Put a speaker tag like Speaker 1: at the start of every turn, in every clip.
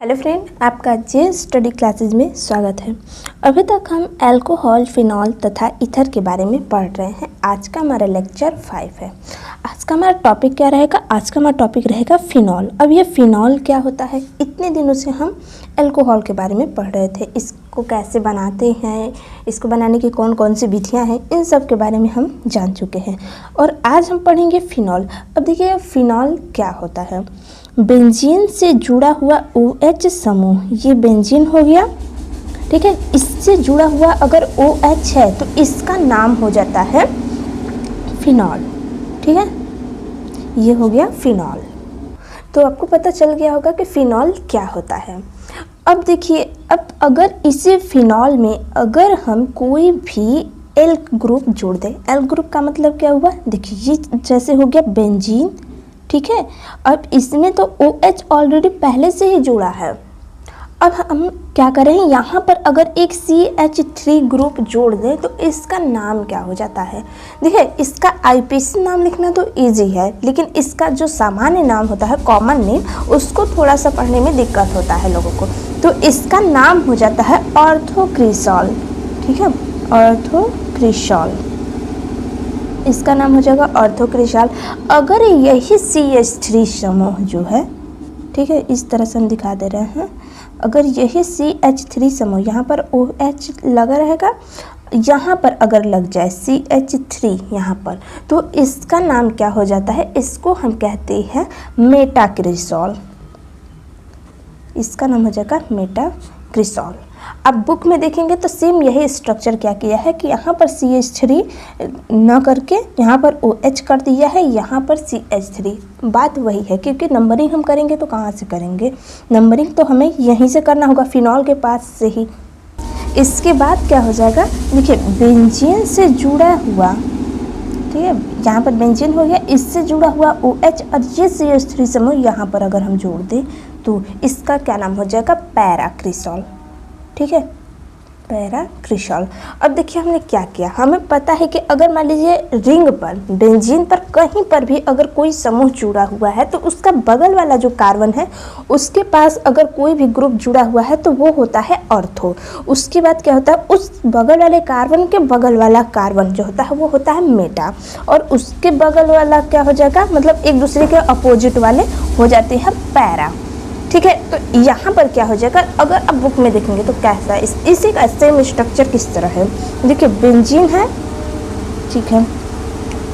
Speaker 1: Hello friend, आपका जे study classes में स्वागत है। अभी तक हम अल्कोहल, फिनॉल तथा ईथर के बारे में पढ़ रहे हैं। आज का हमारा लेक्चर 5 है। आज का हमारा टॉपिक क्या रहेगा? आज का हमारा टॉपिक रहेगा फिनॉल। अब ये फिनॉल क्या होता है? इतने दिनों से हम अल्कोहल के बारे में पढ़ रहे थे, इसको कैसे बनाते हैं, इसको बनाने की कौन कौन सी विधियाँ हैं, इन सब के बारे में हम जान चुके हैं। और आज हम पढ़ेंगे फिनॉल। अब देखिए फिनॉल क्या होता है। बेंजीन से जुड़ा हुआ OH समूह, ये बेंजीन हो गया, ठीक है। इससे जुड़ा हुआ अगर OH है तो इसका नाम हो जाता है फिनॉल, ठीक है। ये हो गया फिनॉल। तो आपको पता चल गया होगा कि फिनॉल क्या होता है। अब देखिए, अब अगर इसी फिनॉल में अगर हम कोई भी एल ग्रुप जोड़ दें, एल ग्रुप का मतलब क्या हुआ? देखिए ये जैसे हो गया बेंजीन, ठीक है। अब इसमें तो OH ऑलरेडी पहले से ही जुड़ा है। अब हम क्या करें, यहाँ पर अगर एक CH3 ग्रुप जोड़ दें तो इसका नाम क्या हो जाता है? देखिए इसका IPC नाम लिखना तो इजी है, लेकिन इसका जो सामान्य नाम होता है, कॉमन नेम, उसको थोड़ा सा पढ़ने में दिक्कत होता है लोगों को। तो इसका नाम हो जाता है ऑर्थोक्रिसॉल, ठीक है, ऑर्थोक्रिसॉल। इसका नाम हो जाएगा ऑर्थोक्रिसॉल। अगर यही CH3 समूह जो है, ठीक है, इस तरह से हम दिखा दे रहे हैं, अगर यही CH3 समूह यहाँ पर OH लगा रहेगा, यहाँ पर अगर लग जाए CH3 यहाँ पर, तो इसका नाम क्या हो जाता है? इसको हम कहते हैं मेटाक्रिसॉल। इसका नाम हो जाएगा मेटाक्रिसॉल। अब बुक में देखेंगे तो सेम यही स्ट्रक्चर क्या किया है कि यहाँ पर CH3 न करके यहाँ पर OH कर दिया है, यहाँ पर CH3। बात वही है, क्योंकि नंबरिंग हम करेंगे तो कहाँ से करेंगे? नंबरिंग तो हमें यहीं से करना होगा, फिनॉल के पास से ही। इसके बाद क्या हो जाएगा? देखिए बेंजीन से जुड़ा हुआ, ठीक है, यहाँ पर बेंजीन हो गया, इससे जुड़ा हुआ OH और ये CH3 समूह यहाँ पर अगर हम जोड़ दें तो इसका क्या नाम हो जाएगा? पैराक्रिसॉल, ठीक है, पैराक्रिसॉल। अब देखिए हमने क्या किया, हमें पता है कि अगर मान लीजिए रिंग पर, बेंजीन पर कहीं पर भी अगर कोई समूह जुड़ा हुआ है तो उसका बगल वाला जो कार्बन है उसके पास अगर कोई भी ग्रुप जुड़ा हुआ है तो वो होता है ऑर्थो। उसके बाद क्या होता है? उस बगल वाले कार्बन के बगल वाला कार्बन जो होता है वो होता है मेटा, और उसके बगल वाला क्या हो जाएगा? मतलब एक दूसरे के अपोजिट वाले हो जाते हैं पैरा, ठीक है। तो यहाँ पर क्या हो जाएगा? अगर आप बुक में देखेंगे तो कैसा है, इसी का सेम स्ट्रक्चर किस तरह है। देखिए बेंजीन है, ठीक है,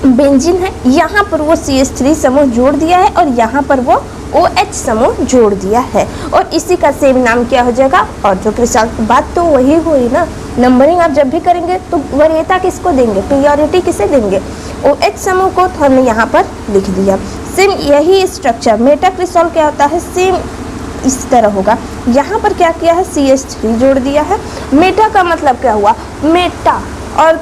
Speaker 1: बेंजीन है, यहाँ पर वो CH3 समूह जोड़ दिया है और यहाँ पर वो OH समूह जोड़ दिया है, और इसी का सेम नाम क्या हो जाएगा? ऑर्थोक्रिसॉल। बात तो वही हुई ना। नंबरिंग आप जब भी करेंगे तो वरीयता किसको देंगे, प्रायोरिटी किसे देंगे? OH समूह को। तो हमने यहाँ पर लिख दिया। सेम यही स्ट्रक्चर मेटाक्रिसॉल क्या होता है? सेम इस तरह होगा। यहाँ पर क्या किया है? CH3 जोड़ दिया है। मेटा का मतलब क्या हुआ? मेटा, और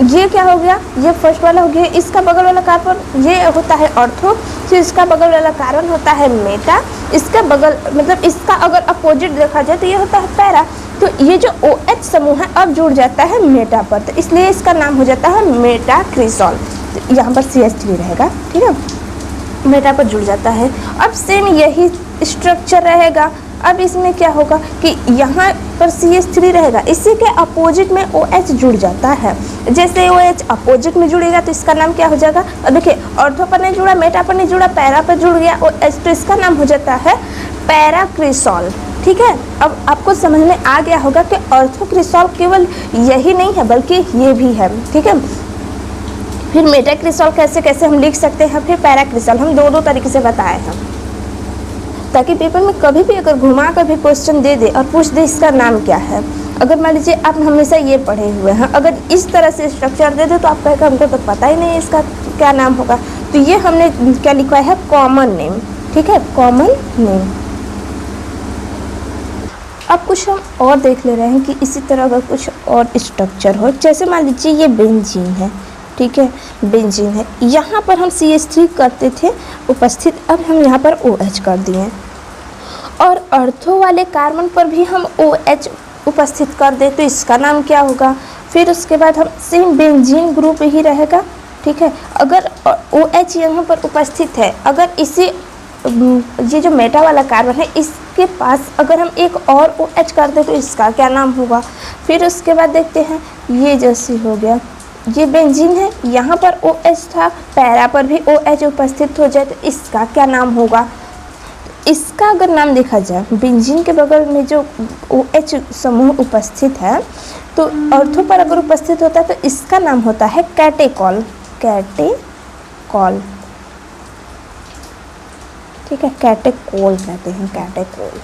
Speaker 1: ये क्या हो गया? ये फर्स्ट वाला हो गया, इसका बगल वाला कार्बन ये होता है ऑर्थो, फिर इसका बगल वाला कार्बन होता है मेटा, इसका बगल मतलब इसका अगर अपोजिट देखा जाए तो ये होता है पैरा। तो ये जो OH समूह है अब जुड़ जाता है मेटा पर, तो इसलिए इसका नाम हो जाता है मेटाक्रिसॉल। तो यहाँ पर CH3 रहेगा, ठीक है, मेटा पर जुड़ जाता है। अब सेम यही स्ट्रक्चर रहेगा। अब इसमें क्या होगा कि यहाँ पर CH3 रहेगा, इसी के अपोजिट में OH जुड़ जाता है। जैसे OH अपोजिट में जुड़ेगा तो इसका नाम क्या हो जाएगा? और देखिए ऑर्थो पर नहीं जुड़ा, मेटा पर नहीं जुड़ा, पैरा पर जुड़ गया OH, तो इसका नाम हो जाता है पैराक्रिसॉल, ठीक है। अब आपको समझ में आ गया होगा कि ऑर्थोक्रिसॉल केवल यही नहीं है बल्कि ये भी है, ठीक है। फिर मेटाक्रिसॉल कैसे कैसे हम लिख सकते हैं, फिर पैराक्रिसॉल, हम दो तरीके से बताए हैं, ताकि पेपर में कभी भी अगर घुमा कर भी क्वेश्चन दे दे और पूछ दे इसका नाम क्या है। अगर मान लीजिए आप हमेशा ये पढ़े हुए हैं, अगर इस तरह से स्ट्रक्चर दे दे तो आप कहेगा हमको तो पता ही नहीं इसका क्या नाम होगा। तो ये हमने क्या लिखवाया है? कॉमन नेम, ठीक है, कॉमन नेम। अब कुछ हम और देख ले रहे हैं कि इसी तरह अगर कुछ और स्ट्रक्चर हो, जैसे मान लीजिए ये बेंजीन है, ठीक है, बेंजीन है, यहाँ पर हम CH3 करते थे उपस्थित, अब हम यहाँ पर OH कर दिए, और ऑर्थो वाले कार्बन पर भी हम OH उपस्थित कर दे तो इसका नाम क्या होगा? फिर उसके बाद हम सेम बेंजीन ग्रुप ही रहेगा, ठीक है। अगर OH यहाँ पर उपस्थित है, अगर इसी ये जो मेटा वाला कार्बन है इसके पास अगर हम एक और OH कर दें तो इसका क्या नाम होगा। फिर उसके बाद देखते हैं ये जैसे हो गया, ये बेंजीन है, यहाँ पर OH था, पैरा पर भी OH उपस्थित हो जाए तो इसका क्या नाम होगा। इसका अगर नाम देखा जाए, बेंजीन के बगल में जो OH समूह उपस्थित है तो ऑर्थो पर अगर उपस्थित होता है तो इसका नाम होता है कैटेकॉल। कैटेकॉल, ठीक है, कैटेकोल कहते हैं, कैटेकोल,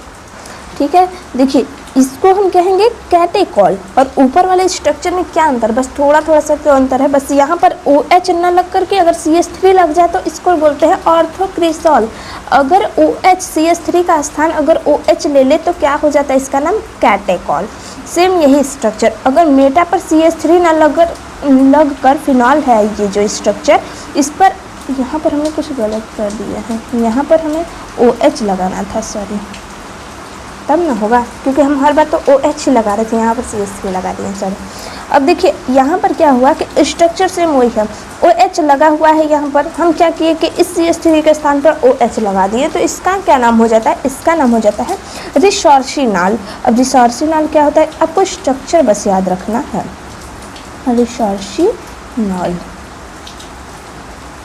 Speaker 1: ठीक है। देखिए इसको हम कहेंगे कैटेकॉल। और ऊपर वाले स्ट्रक्चर में क्या अंतर, बस थोड़ा थोड़ा सा तो अंतर है, बस यहाँ पर OH न लग करके अगर CH3 लग जाए तो इसको बोलते हैं ऑर्थोक्रिसॉल। अगर OH CH3 का स्थान अगर OH ले ले तो क्या हो जाता है, इसका नाम कैटेकॉल। सेम यही स्ट्रक्चर अगर मेटा पर CH3 न लग कर फिनॉल है, ये जो स्ट्रक्चर, इस पर यहाँ पर हमने कुछ गलत कर दिया है, यहाँ पर हमें OH लगाना था, सॉरी, तब ना होगा, क्योंकि हम हर बार तो OH लगा रहे थे, यहाँ पर CH3 लगा दिए, सॉरी। अब देखिए यहाँ पर क्या हुआ कि स्ट्रक्चर सेम वही है, OH लगा हुआ है, यहाँ पर हम क्या किए कि इस CH3 के स्थान पर OH लगा दिए, तो इसका क्या नाम हो जाता है, इसका नाम हो जाता है रिसोर्सिनॉल। अब रिसोर्सिनॉल क्या होता है, आपको स्ट्रक्चर बस याद रखना है, रिसोर्सिनॉल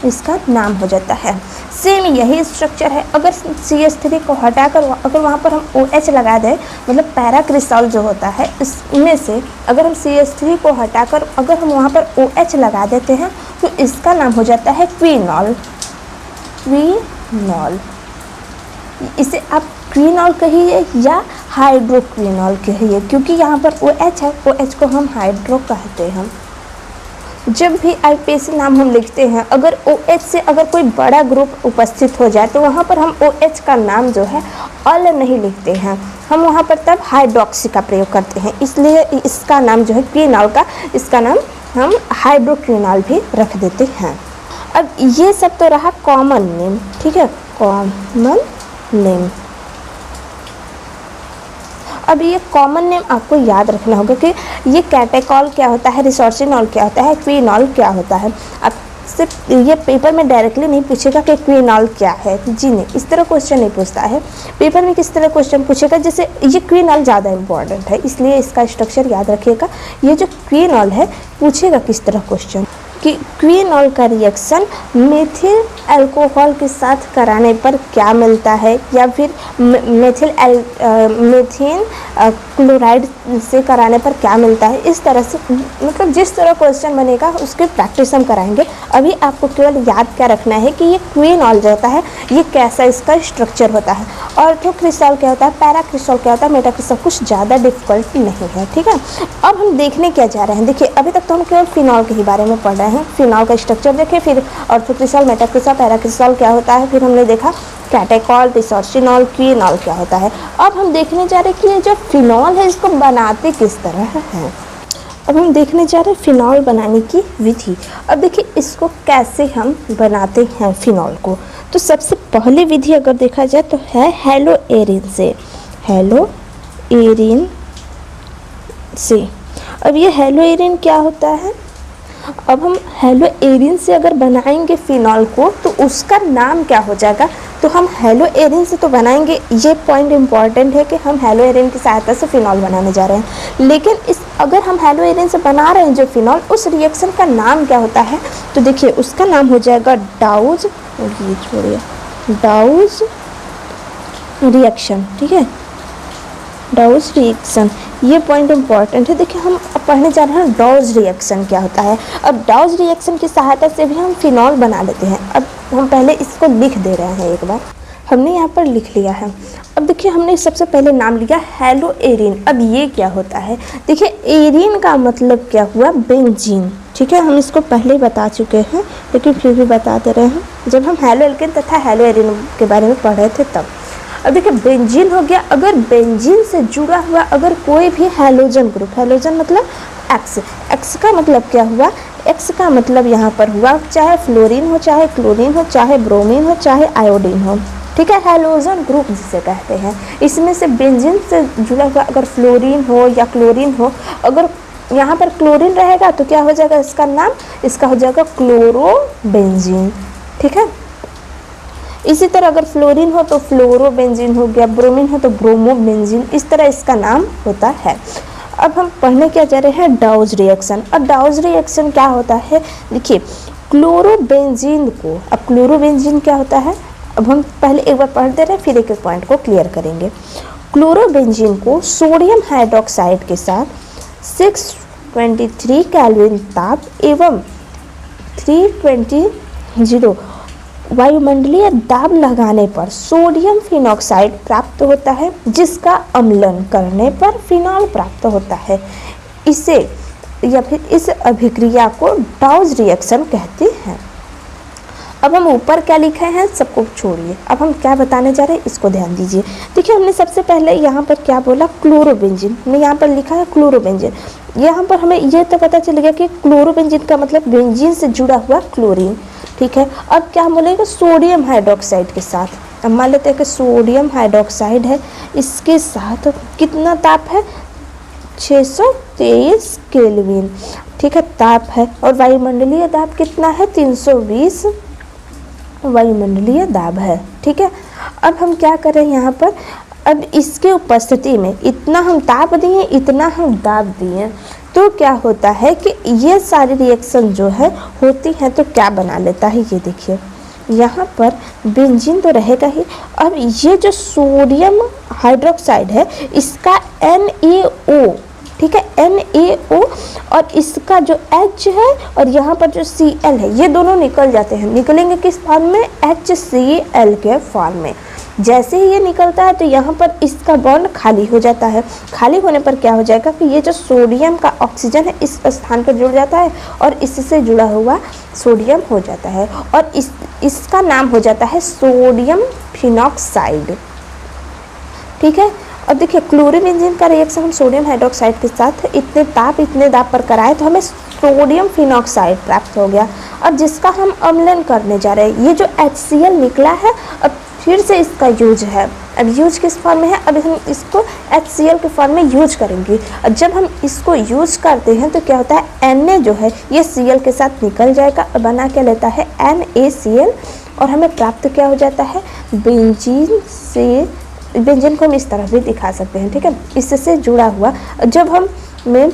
Speaker 1: इसका नाम हो जाता है। सेम यही स्ट्रक्चर है, अगर CH3 को हटाकर अगर वहाँ पर हम OH लगा दें, मतलब पैराक्रिसॉल जो होता है इसमें से अगर हम CH3 को हटाकर अगर हम वहाँ पर OH लगा देते हैं तो इसका नाम हो जाता है क्विनॉल। क्विनॉल, इसे आप क्विनॉल कहिए या हाइड्रोक्विनॉल कहिए, क्योंकि यहाँ पर OH है, OH को हम हाइड्रो कहते हैं। जब भी IUPAC नाम हम लिखते हैं, अगर OH से अगर कोई बड़ा ग्रुप उपस्थित हो जाए तो वहाँ पर हम OH का नाम जो है ऑल नहीं लिखते हैं, हम वहाँ पर तब हाइड्रोक्सी का प्रयोग करते हैं, इसलिए इसका नाम जो है क्विनॉल का, इसका नाम हम हाइड्रोक्विनॉल भी रख देते हैं। अब ये सब तो रहा कॉमन नेम, ठीक है, कॉमन नेम। अब ये कॉमन नेम आपको याद रखना होगा कि ये कैटेकॉल क्या होता है, रिसोर्सिनॉल क्या होता है, क्विनॉल क्या होता है। अब सिर्फ ये पेपर में डायरेक्टली नहीं पूछेगा कि क्विनॉल क्या है, जी नहीं, इस तरह क्वेश्चन नहीं पूछता है। पेपर में किस तरह क्वेश्चन पूछेगा, जैसे ये क्विनॉल ज़्यादा इंपॉर्टेंट है, इसलिए इसका स्ट्रक्चर याद रखिएगा। ये जो क्विनॉल है पूछेगा किस तरह क्वेश्चन कि क्विनॉल का रिएक्शन मेथिल अल्कोहल के साथ कराने पर क्या मिलता है, या फिर मेथिन क्लोराइड से कराने पर क्या मिलता है। इस तरह से मतलब जिस तरह क्वेश्चन बनेगा उसकी प्रैक्टिस हम कराएंगे। अभी आपको केवल याद क्या रखना है कि ये क्विनॉल जो होता है ये कैसा इसका स्ट्रक्चर होता है, ऑर्थोक्रिसॉल क्या होता है, पैराक्रिसॉल क्या होता है, मेटाक्रिसॉल, कुछ ज़्यादा डिफिकल्ट नहीं है, ठीक है। अब हम देखने क्या जा रहे हैं, देखिए अभी तक तो हम केवल फिनॉल के ही बारे में पढ़ रहे हैं, फिनॉल का स्ट्रक्चर देखें, फिर ऑर्थोक्रिसॉल, मेटाक्रिसॉल, पैराक्रिसॉल क्या होता है, फिर हमने देखा कैटेकॉल, रिसोर्सिनॉल, क्विनॉल क्या होता है। अब हम देखने जा रहे हैं कि ये जो फिनॉल है इसको बनाते किस तरह है। अब हम देखने जा रहे हैं फिनॉल बनाने की विधि। अब देखिए इसको कैसे हम बनाते हैं फिनॉल को, तो सबसे पहले विधि अगर देखा जाए तो है हेलोएरिन से, हेलोएरिन से। अब ये हेलोएरिन क्या होता है, अब हम हेलोएरिन से अगर बनाएंगे फिनॉल को तो उसका नाम क्या हो जाएगा, तो हम हेलोएरिन से तो बनाएंगे, ये पॉइंट इम्पॉर्टेंट है कि हम हेलोएरिन की सहायता से फिनॉल बनाने जा रहे हैं, लेकिन इस अगर हम हेलोएरिन से बना रहे हैं जो फिनॉल, उस रिएक्शन का नाम क्या होता है, तो देखिए उसका नाम हो जाएगा डाउज, ये छोड़िए, डाउज रिएक्शन, ठीक है, डाउज रिएक्शन, ये पॉइंट इम्पॉर्टेंट है। देखिए हम अब पढ़ने जा रहे हैं डाउज रिएक्शन क्या होता है। अब डाउज रिएक्शन की सहायता से भी हम फिनॉल बना लेते हैं। अब हम पहले इसको लिख दे रहे हैं, एक बार हमने यहाँ पर लिख लिया है। अब देखिए हमने सबसे पहले नाम लिया हेलोएरिन। अब ये क्या होता है, देखिए एरिन का मतलब क्या हुआ, बेंजीन, ठीक है, हम इसको पहले ही बता चुके हैं लेकिन फिर भी बता दे रहे हैं, जब हम हेलोएल्केन तथा हेलोएरिन के बारे में पढ़ रहे थे तब। अब देखिए बेंजीन हो गया, अगर बेंजीन से जुड़ा हुआ अगर कोई भी हैलोजन ग्रुप, हैलोजन मतलब एक्स, एक्स का मतलब क्या हुआ, एक्स का मतलब यहाँ पर हुआ चाहे फ्लोरीन हो, चाहे क्लोरीन हो, चाहे ब्रोमीन हो, चाहे आयोडीन हो, ठीक है, हैलोजन ग्रुप जिसे कहते हैं। इसमें से बेंजीन से जुड़ा हुआ अगर फ्लोरीन हो या क्लोरीन हो, अगर यहाँ पर क्लोरीन रहेगा तो क्या हो जाएगा इसका नाम, इसका हो जाएगा क्लोरोबेंजीन, ठीक है। इसी तरह अगर फ्लोरीन हो तो फ्लोरोबेंजीन हो गया, ब्रोमीन हो तो ब्रोमोबेंजीन, इस तरह इसका नाम होता है। अब हम पढ़ने क्या जा रहे हैं, डाउज रिएक्शन। और डाउज रिएक्शन क्या होता है, देखिए क्लोरोबेंजीन को, अब क्लोरोबेंजीन क्या होता है, अब हम पहले एक बार पढ़ दे रहे हैं फिर एक एक पॉइंट को क्लियर करेंगे। क्लोरोबेंजीन को सोडियम हाइड्रोक्साइड के साथ 623 केल्विन ताप एवं 320 वायुमंडलीय दाब लगाने पर सोडियम फिनॉक्साइड प्राप्त होता है, जिसका अम्लन करने पर फिनॉल प्राप्त होता है। इसे या फिर इस अभिक्रिया को डाउज रिएक्शन कहते हैं। अब हम ऊपर क्या लिखे हैं सबको छोड़िए, अब हम क्या बताने जा रहे हैं इसको ध्यान दीजिए। देखिए हमने सबसे पहले यहाँ पर क्या बोला, क्लोरोबेंजीन, हमने यहाँ पर लिखा है क्लोरोबेंजीन। यहाँ पर हमें ये तो पता चल गया कि क्लोरोबेंजीन का मतलब बेंजीन से जुड़ा हुआ क्लोरीन, ठीक है। अब क्या बोलेगा, सोडियम हाइड्रोक्साइड के साथ, अब मान लेते हैं कि सोडियम हाइड्रोक्साइड है, इसके साथ कितना ताप है, 623 केल्विन, ठीक है, ताप है। और वायुमंडलीय दाब कितना है, 320 वायुमंडलीय दाब है, ठीक है। अब हम क्या करें यहाँ पर, अब इसके उपस्थिति में इतना हम ताप दिए, इतना हम दाब दिए, तो क्या होता है कि ये सारी रिएक्शन जो है होती हैं तो क्या बना लेता है, ये देखिए यहाँ पर बेंजीन तो रहेगा ही। अब ये जो सोडियम हाइड्रोक्साइड है इसका NaO, ठीक है, NaO, और इसका जो H है और यहाँ पर जो Cl है, ये दोनों निकल जाते हैं। निकलेंगे किस फॉर्म में, HCl के फॉर्म में। जैसे ही ये निकलता है तो यहाँ पर इसका बॉन्ड खाली हो जाता है। खाली होने पर क्या हो जाएगा कि ये जो सोडियम का ऑक्सीजन है इस स्थान पर जुड़ जाता है और इससे जुड़ा हुआ सोडियम हो जाता है, और इसका नाम हो जाता है सोडियम फिनॉक्साइड, ठीक है। अब देखिए क्लोरोबेंजीन का रिएक्शन हम सोडियम हाइड्रोक्साइड के साथ इतने दाब पर कराए तो हमें सोडियम फिनॉक्साइड प्राप्त हो गया। अब जिसका हम अम्लन करने जा रहे हैं, ये जो HCl निकला है, अब फिर से इसका यूज है। अब यूज किस फॉर्म में है, अब हम इसको HCl के फॉर्म में यूज करेंगे। और जब हम इसको यूज करते हैं तो क्या होता है, Na जो है ये Cl के साथ निकल जाएगा और बना क्या लेता है, NaCl, और हमें प्राप्त क्या हो जाता है, बेंजीन से। बेंजीन को हम इस तरह भी दिखा सकते हैं, ठीक है, इससे जुड़ा हुआ। जब हम में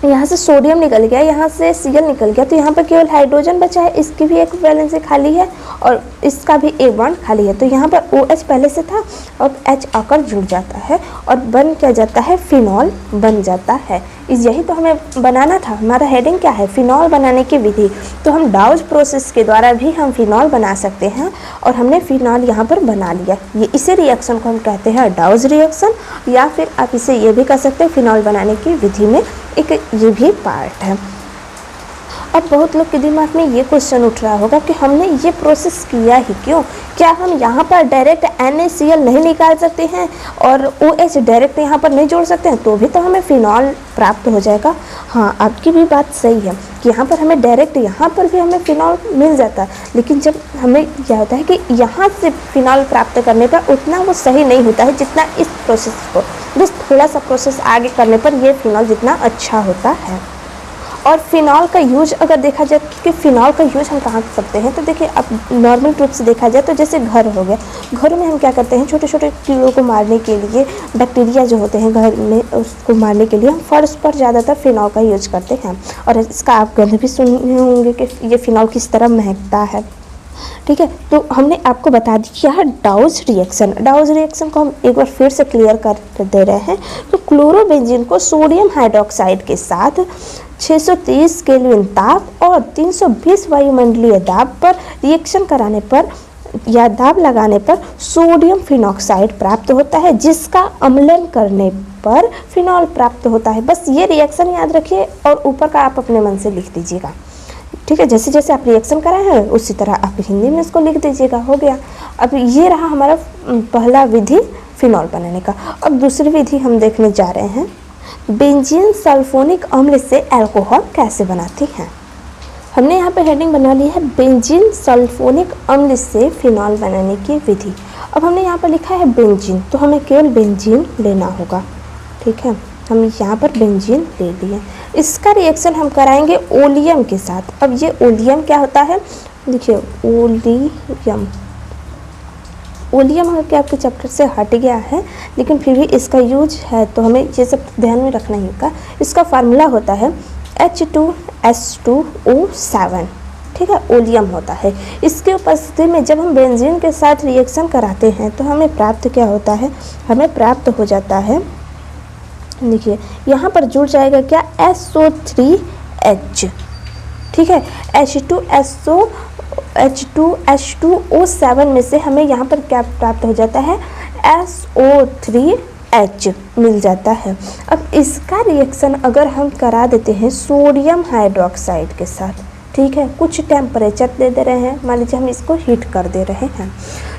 Speaker 1: यहाँ से सोडियम निकल गया, यहाँ से Cl निकल गया, तो यहाँ पर केवल हाइड्रोजन बचा है, इसकी भी एक वैलेंसी खाली है और इसका भी एक बॉन्ड खाली है। तो यहाँ पर OH पहले से था और H आकर जुड़ जाता है और बन क्या जाता है, फिनॉल बन जाता है। यही तो हमें बनाना था, हमारा हेडिंग क्या है, फिनॉल बनाने की विधि। तो हम डाउज प्रोसेस के द्वारा भी हम फिनॉल बना सकते हैं और हमने फिनॉल यहाँ पर बना लिया। ये इसी रिएक्शन को हम कहते हैं डाउज रिएक्शन, या फिर आप इसे ये भी कह सकते हैं फिनॉल बनाने की विधि में एक ये भी पार्ट है। अब बहुत लोग के दिमाग में ये क्वेश्चन उठ रहा होगा कि हमने ये प्रोसेस किया ही क्यों, क्या हम यहाँ पर डायरेक्ट NaCl नहीं निकाल सकते हैं और OH डायरेक्ट यहाँ पर नहीं जोड़ सकते हैं, तो भी तो हमें फिनॉल प्राप्त हो जाएगा। हाँ, आपकी भी बात सही है कि यहाँ पर हमें डायरेक्ट यहाँ पर भी हमें फिनॉल मिल जाता है, लेकिन जब हमें क्या होता है कि यहाँ से फिनॉल प्राप्त करने पर उतना वो सही नहीं होता है जितना इस प्रोसेस को, बस थोड़ा सा प्रोसेस आगे करने पर ये फिनॉल जितना अच्छा होता है। और फिनॉल का यूज अगर देखा जाए कि फिनॉल का यूज हम कहाँ कर सकते हैं, तो देखिए अब नॉर्मल रूप से देखा जाए तो जैसे घर हो गया, घरों में हम क्या करते हैं, छोटे छोटे कीड़ों को मारने के लिए, बैक्टीरिया जो होते हैं घर में उसको मारने के लिए हम फर्श पर ज़्यादातर फिनॉल का यूज करते हैं। और इसका आप गंध भी सुने होंगे कि ये फिनॉल किस तरह महकता है, ठीक है। तो हमने आपको बता दिया है डाउज रिएक्शन। डाउज रिएक्शन को हम एक बार फिर से क्लियर कर दे रहे हैं। तो क्लोरोबेंजीन को सोडियम हाइड्रोक्साइड के साथ 630 केल्विन ताप और 320 वायुमंडलीय दाब पर रिएक्शन कराने पर या दाब लगाने पर सोडियम फिनॉक्साइड प्राप्त होता है, जिसका अम्लन करने पर फिनॉल प्राप्त होता है। बस ये रिएक्शन याद रखिए और ऊपर का आप अपने मन से लिख दीजिएगा, ठीक है। जैसे जैसे आप रिएक्शन कराए हैं उसी तरह आप हिंदी में इसको लिख दीजिएगा, हो गया। अब ये रहा हमारा पहला विधि फिनॉल बनाने का। अब दूसरी विधि हम देखने जा रहे हैं, बेंजीन सल्फोनिक अम्ल से अल्कोहल कैसे बनाते हैं। हमने यहाँ पे हेडिंग बना ली है बेंजीन सल्फोनिक अम्ल से फिनॉल बनाने की विधि। अब हमने यहाँ पर लिखा है बेंजीन, तो हमें केवल बेंजीन लेना होगा, ठीक है। हम यहाँ पर बेंजीन ले लिए, इसका रिएक्शन हम कराएंगे ओलियम के साथ। अब ये ओलियम क्या होता है, देखिए ओलियम, ओलियम है कि आपके चैप्टर से हट गया है, लेकिन फिर भी इसका यूज है तो हमें ये सब ध्यान में रखना ही होगा। इसका फार्मूला होता है H2S2O7, ठीक है, ओलियम होता है। इसके उपस्थिति में जब हम बेंजीन के साथ रिएक्शन कराते हैं तो हमें प्राप्त क्या होता है, हमें प्राप्त हो जाता है, देखिए यहाँ पर जुड़ जाएगा क्या, SO3H, ठीक है। H2S2O7 में से हमें यहाँ पर क्या प्राप्त हो जाता है, SO3H मिल जाता है। अब इसका रिएक्शन अगर हम करा देते हैं सोडियम हाइड्रोक्साइड के साथ, ठीक है, कुछ टेम्परेचर दे रहे हैं, मान लीजिए हम इसको हीट कर दे रहे हैं।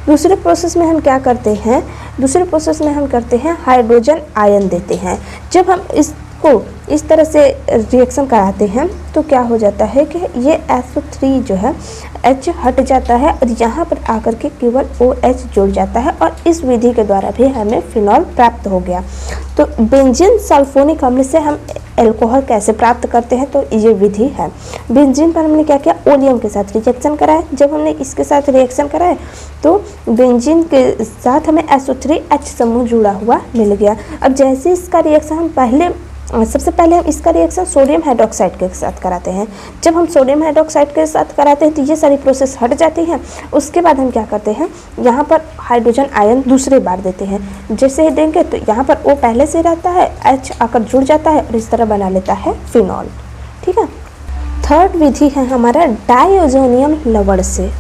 Speaker 1: दूसरे प्रोसेस में हम क्या करते हैं, दूसरे प्रोसेस में हम करते हैं हाइड्रोजन आयन देते हैं। जब हम इसको इस तरह से रिएक्शन कराते हैं तो क्या हो जाता है कि ये SO3 जो है H हट जाता है और यहाँ पर आकर के केवल OH जुड़ जाता है और इस विधि के द्वारा भी हमें फिनॉल प्राप्त हो गया। तो बेंजीन सल्फोनिक अम्ल से हम एल्कोहल कैसे प्राप्त करते हैं, तो ये विधि है। बेंजीन पर हमने क्या किया, ओलियम के साथ रिएक्शन कराया। जब हमने इसके साथ रिएक्शन कराया तो बेंजीन के साथ हमें SO3H समूह जुड़ा हुआ मिल गया। अब जैसे इसका रिएक्शन हम सबसे पहले हम इसका रिएक्शन सोडियम हाइड्रोक्साइड के साथ कराते हैं। जब हम सोडियम हाइड्रोक्साइड के साथ कराते हैं तो ये सारी प्रोसेस हट जाती हैं। उसके बाद हम क्या करते हैं, यहाँ पर हाइड्रोजन आयन दूसरे बार देते हैं। जैसे ही देंगे तो यहाँ पर O पहले से रहता है, H आकर जुड़ जाता है और इस तरह बना लेता है फिनॉल, ठीक है। थर्ड विधि है हमारा डायज़ोनियम लवण से।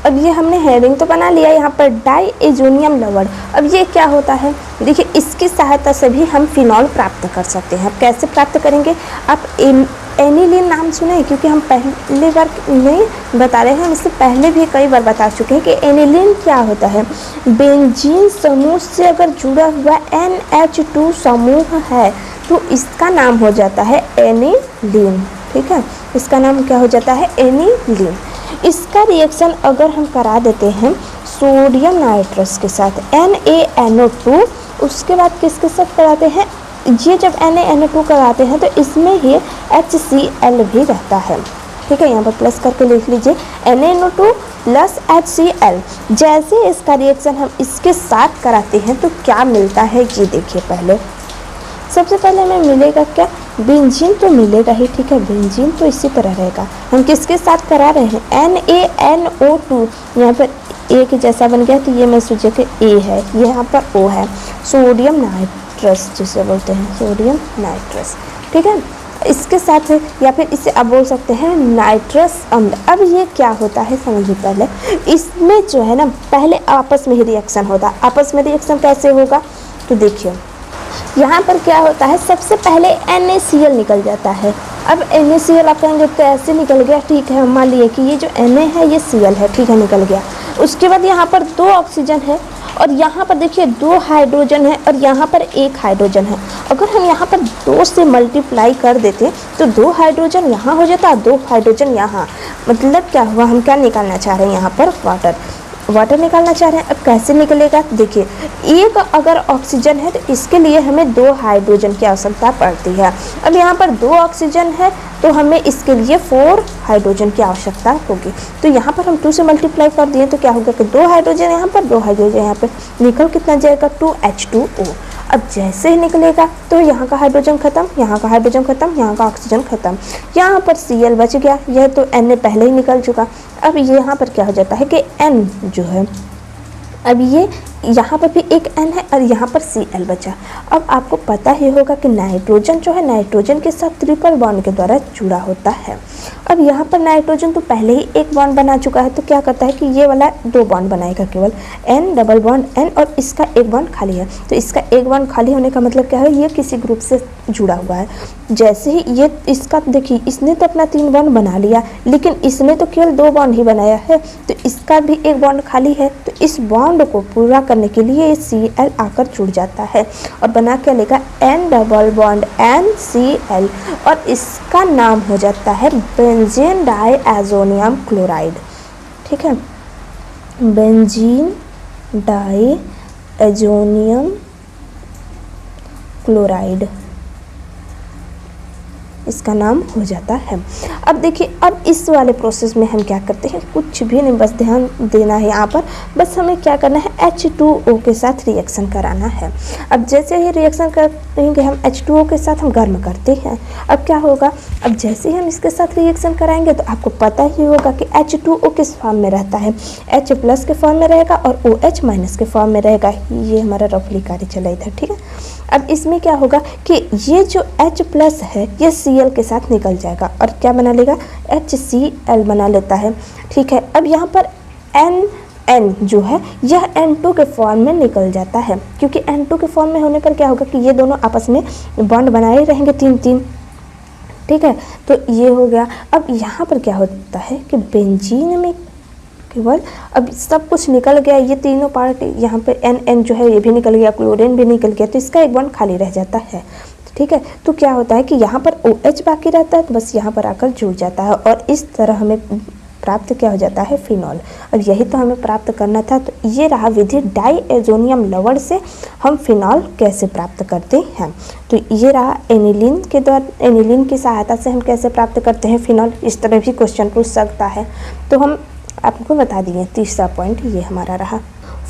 Speaker 1: अब ये हमने हेडिंग तो बना लिया यहाँ पर, डायज़ोनियम लवण। अब ये क्या होता है, देखिए इसकी सहायता से भी हम फिनॉल प्राप्त कर सकते हैं। अब कैसे प्राप्त करेंगे, आप एनिलीन नाम सुने, क्योंकि हम पहली बार नहीं बता रहे हैं, हम इससे पहले भी कई बार बता चुके हैं कि एनिलीन क्या होता है। बेंजीन समूह से अगर जुड़ा हुआ NH2 समूह है तो इसका नाम हो जाता है एनिलीन, ठीक है, इसका नाम क्या हो जाता है, एनिलीन। इसका रिएक्शन अगर हम करा देते हैं सोडियम नाइट्रस के साथ NaNO2, उसके बाद किसके साथ कराते हैं, ये जब NaNO2 कराते हैं तो इसमें ही HCl भी रहता है, ठीक है, यहाँ पर प्लस करके लिख लीजिए NaNO2 प्लस HCl। जैसे इसका रिएक्शन हम इसके साथ कराते हैं तो क्या मिलता है, ये देखिए। पहले सबसे पहले हमें मिलेगा क्या, बेंजीन तो मिलेगा ही, ठीक है, बेंजीन तो इसी तरह रहेगा। हम किसके साथ करा रहे हैं, NaNO2, यहाँ पर A के जैसा बन गया तो ये मैं सोचे कि A है, ये यहाँ पर O है, सोडियम नाइट्रस जिसे बोलते हैं, सोडियम नाइट्रस, ठीक है। इसके साथ या फिर इसे आप बोल सकते हैं नाइट्रस अम्ल। अब ये क्या होता है समझिए, पहले इसमें जो है ना, पहले आपस में ही रिएक्शन होता है। आपस में रिएक्शन कैसे होगा, तो देखिए यहाँ पर क्या होता है, सबसे पहले NaCl निकल जाता है। अब NaCl आप कहेंगे तो ऐसे निकल गया, ठीक है, मान लिए कि ये जो Na है ये Cl है, ठीक है, निकल गया। उसके बाद यहाँ पर 2 ऑक्सीजन है और यहाँ पर देखिए 2 हाइड्रोजन है और यहाँ पर 1 हाइड्रोजन है। अगर हम यहाँ पर 2 से मल्टीप्लाई कर देते तो 2 हाइड्रोजन यहाँ हो जाता, 2 हाइड्रोजन यहाँ, मतलब क्या हुआ, हम क्या निकालना चाह रहे हैं यहाँ पर, वाटर निकालना चाह रहे हैं। अब कैसे निकलेगा, देखिए एक अगर ऑक्सीजन है तो इसके लिए हमें 2 हाइड्रोजन की आवश्यकता पड़ती है। अब यहाँ पर 2 ऑक्सीजन है तो हमें इसके लिए 4 हाइड्रोजन की आवश्यकता होगी। तो यहाँ पर हम 2 से मल्टीप्लाई कर दिए तो क्या होगा कि 2 हाइड्रोजन यहाँ पर, 2 हाइड्रोजन यहाँ पर, निकल कितना जाएगा, 2H2O। अब जैसे ही निकलेगा तो यहाँ का हाइड्रोजन खत्म, यहाँ का हाइड्रोजन खत्म, यहाँ का ऑक्सीजन खत्म, यहाँ पर Cl बच गया, यह तो Na पहले ही निकल चुका। अब यहाँ पर क्या हो जाता है कि N जो है, अब ये यहाँ पर भी एक N है और यहाँ पर Cl बचा। अब आपको पता ही होगा कि नाइट्रोजन जो है, नाइट्रोजन के साथ ट्रिपल बॉन्ड के द्वारा जुड़ा होता है। अब यहाँ पर नाइट्रोजन तो पहले ही एक बॉन्ड बना चुका है तो क्या करता है कि ये वाला 2 बॉन्ड बनाएगा केवल, N डबल बॉन्ड N, और इसका एक बॉन्ड खाली है। तो इसका एक बॉन्ड खाली होने का मतलब क्या है, ये किसी ग्रुप से जुड़ा हुआ है। जैसे ही ये इसका देखिए, इसने तो अपना 3 बॉन्ड बना लिया, लेकिन इसने तो केवल 2 बॉन्ड ही बनाया है, तो इसका भी एक बॉन्ड खाली है। तो इस बॉन्ड को पूरा करने के लिए ये Cl आकर जुड़ जाता है और बना क्या लेगा, N डबल बॉन्ड NCl, और इसका नाम हो जाता है बेंजीन डायज़ोनियम क्लोराइड, ठीक है, बेंजीन डायज़ोनियम क्लोराइड। इसका नाम हो जाता है। अब देखिए, अब इस वाले प्रोसेस में हम क्या करते हैं, कुछ भी नहीं, बस ध्यान देना है यहाँ पर, बस हमें क्या करना है, H2O के साथ रिएक्शन कराना है। अब जैसे ही रिएक्शन करेंगे हम H2O के साथ, हम गर्म करते हैं। अब क्या होगा, अब जैसे ही हम इसके साथ रिएक्शन कराएंगे तो आपको पता ही होगा कि H2O किस फॉर्म में रहता है, H+ के फॉर्म में रहेगा और OH- के फॉर्म में रहेगा। ये हमारा रफली कार्य चला इधर, ठीक है। अब इसमें क्या होगा कि ये जो H+ है ये Cl के साथ निकल जाएगा और क्या बना लेगा, HCl बना लेता है, ठीक है। अब यहाँ पर N जो है यह N2 के फॉर्म में निकल जाता है, क्योंकि N2 के फॉर्म में होने पर क्या होगा कि ये दोनों आपस में बॉन्ड बनाए रहेंगे 3-3, ठीक है। तो ये हो गया। अब यहाँ पर क्या होता है कि बेंजीन में केवल अब सब कुछ निकल गया, ये तीनों पार्ट यहाँ पे N जो है ये भी निकल गया, क्लोरीन भी निकल गया, तो इसका एक बॉन्ड खाली रह जाता है, ठीक है। तो क्या होता है कि यहाँ पर OH बाकी रहता है, तो बस यहाँ पर आकर जुड़ जाता है और इस तरह हमें प्राप्त क्या हो जाता है, फिनॉल। अब यही तो हमें प्राप्त करना था। तो ये रहा विधि, डाईएजोनियम लवण से हम फिनॉल कैसे प्राप्त करते हैं। तो ये रहा एनिलीन के द्वारा, एनिलीन की सहायता से हम कैसे प्राप्त करते हैं फिनॉल। इस तरह भी क्वेश्चन पूछ सकता है, तो हम आपको बता दिए। तीसरा पॉइंट ये हमारा रहा।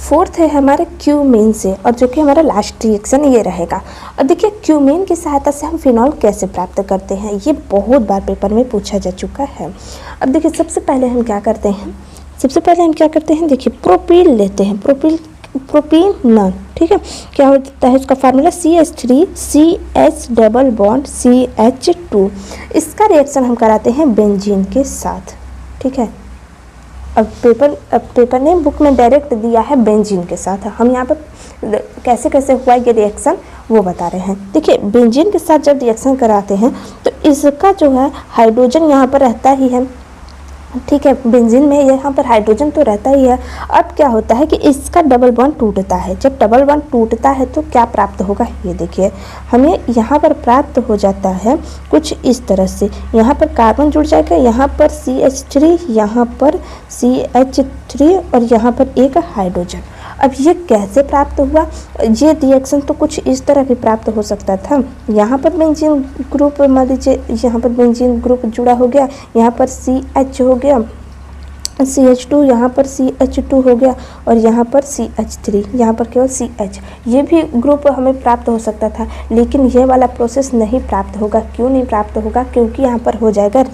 Speaker 1: फोर्थ है हमारे क्यूमीन से, और जो कि हमारा लास्ट रिएक्शन ये रहेगा। और देखिए क्यूमीन की सहायता से हम फिनॉल कैसे प्राप्त करते हैं, ये बहुत बार पेपर में पूछा जा चुका है। अब देखिए सबसे पहले हम क्या करते हैं, देखिए प्रोपील लेते हैं, प्रोपीनॉल, ठीक है। क्या होता है इसका formula, CH3 CH double bond CH2। इसका रिएक्शन हम कराते हैं बेंजीन के साथ, ठीक है। अब पेपर ने बुक में डायरेक्ट दिया है बेंजीन के साथ, हम यहाँ पर कैसे कैसे हुआ ये रिएक्शन वो बता रहे हैं। देखिए बेंजीन के साथ जब रिएक्शन कराते हैं तो इसका जो है हाइड्रोजन यहाँ पर रहता ही है, ठीक है। बेंजीन में यहाँ पर हाइड्रोजन तो रहता ही है। अब क्या होता है कि इसका डबल बॉन्ड टूटता है। जब डबल बॉन्ड टूटता है तो क्या प्राप्त होगा, ये देखिए हमें यहाँ पर प्राप्त हो जाता है कुछ इस तरह से। यहाँ पर कार्बन जुड़ जाएगा, यहाँ पर CH3, यहाँ पर CH3 और यहाँ पर एक हाइड्रोजन। अब ये कैसे प्राप्त हुआ, ये रिएक्शन तो कुछ इस तरह भी प्राप्त हो सकता था। यहाँ पर बेंजीन ग्रुप, मान लीजिए यहाँ पर बेंजीन ग्रुप जुड़ा हो गया, यहाँ पर CH हो गया, CH2, यहाँ पर CH2 हो गया और यहाँ पर CH3, यहाँ पर केवल CH। ये भी ग्रुप हमें प्राप्त हो सकता था, लेकिन ये वाला प्रोसेस नहीं प्राप्त होगा। क्यों नहीं प्राप्त होगा, क्योंकि यहाँ पर हो जाएगा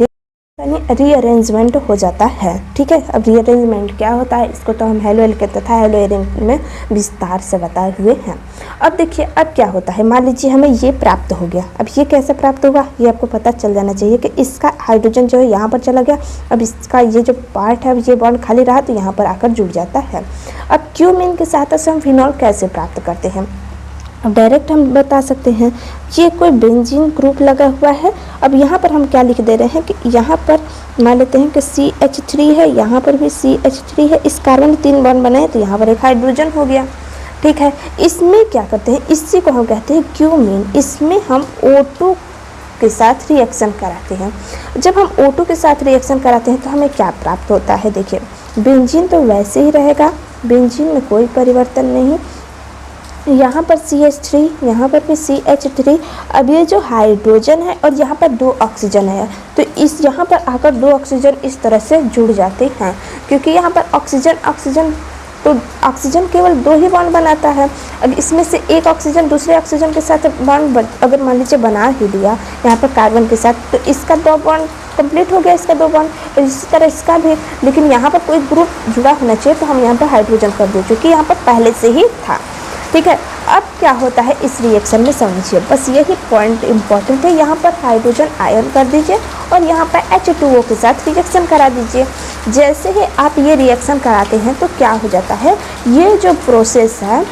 Speaker 1: रीअरेंजमेंट हो जाता है, ठीक है। अब रीअरेंजमेंट क्या होता है, इसको तो हम हेलोएल के तथा हेलोएरिन में विस्तार से बताए हुए हैं। अब देखिए अब क्या होता है, मान लीजिए हमें ये प्राप्त हो गया। अब ये कैसे प्राप्त हुआ, ये आपको पता चल जाना चाहिए कि इसका हाइड्रोजन जो है यहाँ पर चला गया। अब इसका ये जो पार्ट है, ये बॉन्ड खाली रहा तो यहाँ पर आकर जुड़ जाता है। अब क्यूमीन की सहायता से हम फिनॉल कैसे प्राप्त करते हैं, अब डायरेक्ट हम बता सकते हैं, ये कोई बेंजीन ग्रुप लगा हुआ है। अब यहाँ पर हम क्या लिख दे रहे हैं कि यहाँ पर मान लेते हैं कि CH3 है, यहाँ पर भी CH3 है, इस कार्बन 3 बॉन्ड बने तो यहाँ पर एक हाइड्रोजन हो गया, ठीक है। इसमें क्या करते हैं, इसी को हम कहते हैं क्यूमीन। इसमें हम O2 के साथ रिएक्शन कराते हैं। जब हम O2 के साथ रिएक्शन कराते हैं तो हमें क्या प्राप्त होता है, देखिए बेंजीन तो वैसे ही रहेगा, बेंजीन में कोई परिवर्तन नहीं। यहाँ पर CH3, यहाँ पर भी CH3। अब ये जो हाइड्रोजन है और यहाँ पर 2 ऑक्सीजन है, तो इस यहाँ पर आकर 2 ऑक्सीजन इस तरह से जुड़ जाते हैं, क्योंकि यहाँ पर ऑक्सीजन तो ऑक्सीजन केवल 2 ही बॉन्ड बनाता है। अब इसमें से एक ऑक्सीजन दूसरे ऑक्सीजन के साथ बॉन्ड अगर मान लीजिए बना ही लिया यहाँ पर कार्बन के साथ, तो इसका 2 बॉन्ड कंप्लीट हो गया, इसका 2 बॉन्ड, और इसी तरह इसका भी। लेकिन यहाँ पर कोई ग्रुप जुड़ा होना चाहिए, तो हम यहाँ पर हाइड्रोजन कर दें, क्योंकि यहाँ पर पहले से ही था, ठीक है। अब क्या होता है इस रिएक्शन में समझिए, बस यही पॉइंट इंपॉर्टेंट है। यहाँ पर हाइड्रोजन आयन कर दीजिए और यहाँ पर H2O के साथ रिएक्शन करा दीजिए। जैसे ही आप ये रिएक्शन कराते हैं तो क्या हो जाता है, ये जो प्रोसेस है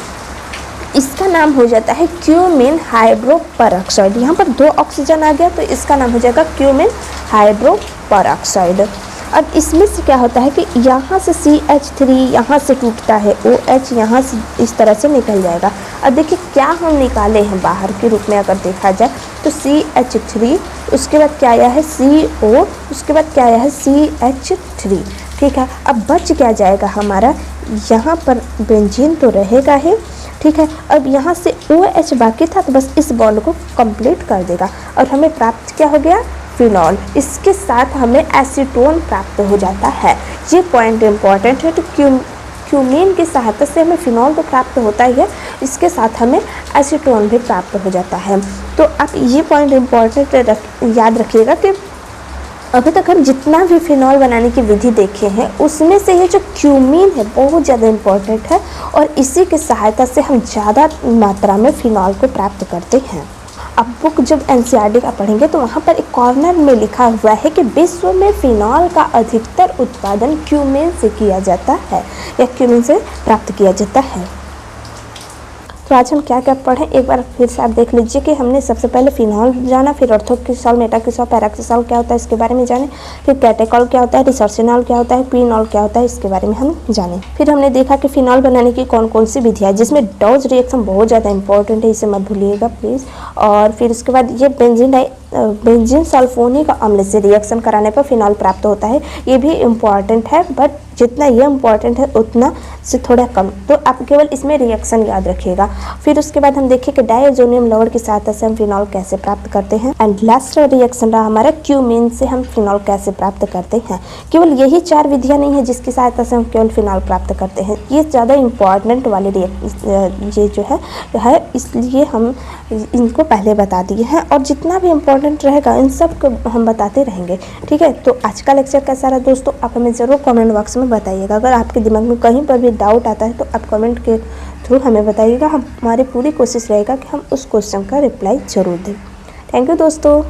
Speaker 1: इसका नाम हो जाता है क्यूमीन हाइड्रोपेरॉक्साइड। यहाँ पर 2 ऑक्सीजन आ गया तो इसका नाम हो जाएगा क्यूमीन हाइड्रोपेरॉक्साइड। अब इसमें से क्या होता है कि यहाँ से CH3 यहाँ से टूटता है, OH यहाँ से इस तरह से निकल जाएगा। अब देखिए क्या हम निकाले हैं बाहर के रूप में अगर देखा जाए तो CH3, उसके बाद क्या आया है CO, उसके बाद क्या आया है CH3, ठीक है। अब बच क्या जाएगा हमारा, यहाँ पर बेंजीन तो रहेगा ही, ठीक है। अब यहाँ से OH बाकी था तो बस इस बॉन्ड को कंप्लीट कर देगा और हमें प्राप्त क्या हो गया, फिनॉल। इसके साथ हमें एसीटोन प्राप्त हो जाता है। ये पॉइंट इम्पॉर्टेंट है। तो क्यूमीन की सहायता से हमें फिनॉल तो प्राप्त होता ही है, इसके साथ हमें एसीटोन भी प्राप्त हो जाता है। तो आप ये पॉइंट इम्पॉर्टेंट याद रखिएगा कि अभी तक हम जितना भी फिनॉल बनाने की विधि देखे हैं उसमें से ये जो क्यूमीन है बहुत ज़्यादा इम्पॉर्टेंट है और इसी की सहायता से हम ज़्यादा मात्रा में फिनॉल को प्राप्त करते हैं। अब बुक जब NCERT का पढ़ेंगे तो वहाँ पर एक कॉर्नर में लिखा हुआ है कि विश्व में फिनॉल का अधिकतर उत्पादन क्यूमीन से किया जाता है या क्यूमीन से प्राप्त किया जाता है। तो आज हम क्या क्या पढ़ें एक बार फिर से आप देख लीजिए कि हमने सबसे पहले फिनॉल जाना, फिर ऑर्थोक्सिसॉल, मेटाक्सिसॉल, पैराक्सिसॉल क्या होता है इसके बारे में जाने, फिर कैटेकॉल क्या होता है, रिसर्सिनॉल क्या होता है, क्विनॉल क्या होता है इसके बारे में हम जाने। फिर हमने देखा कि फिनॉल बनाने की कौन कौन सी विधियाँ है जिसमें डॉज रिएक्शन बहुत ज़्यादा इंपॉर्टेंट है, इसे मत भूलिएगा प्लीज़। और फिर उसके बाद ये बेंजीन सल्फोनिक अम्ल से रिएक्शन कराने पर फिनॉल प्राप्त होता है, ये भी इम्पॉर्टेंट है बट जितना ये इम्पॉर्टेंट है उतना से थोड़ा कम, तो आप केवल इसमें रिएक्शन याद रखिएगा। फिर उसके बाद हम देखें कि डायजोनियम लवण की सहायता से हम फिनॉल कैसे प्राप्त करते हैं। एंड लास्ट रिएक्शन रहा हमारा क्यूमीन से हम फिनॉल कैसे प्राप्त करते हैं। केवल यही 4 विधियाँ नहीं है जिसकी सहायता से हम केवल फिनॉल प्राप्त करते हैं, ये ज़्यादा इम्पॉर्टेंट वाले ये जो है इसलिए हम इनको पहले बता दिए हैं और जितना भी इम्पोर्टेंट रहेगा इन सब को हम बताते रहेंगे। ठीक है, तो आज का लेक्चर कैसा रहा दोस्तों आप हमें ज़रूर कमेंट बॉक्स में बताइएगा। अगर आपके दिमाग में कहीं पर भी डाउट आता है तो आप कमेंट के थ्रू हमें बताइएगा, हमारी पूरी कोशिश रहेगा कि हम उस क्वेश्चन का रिप्लाई ज़रूर दें। थैंक यू दोस्तों।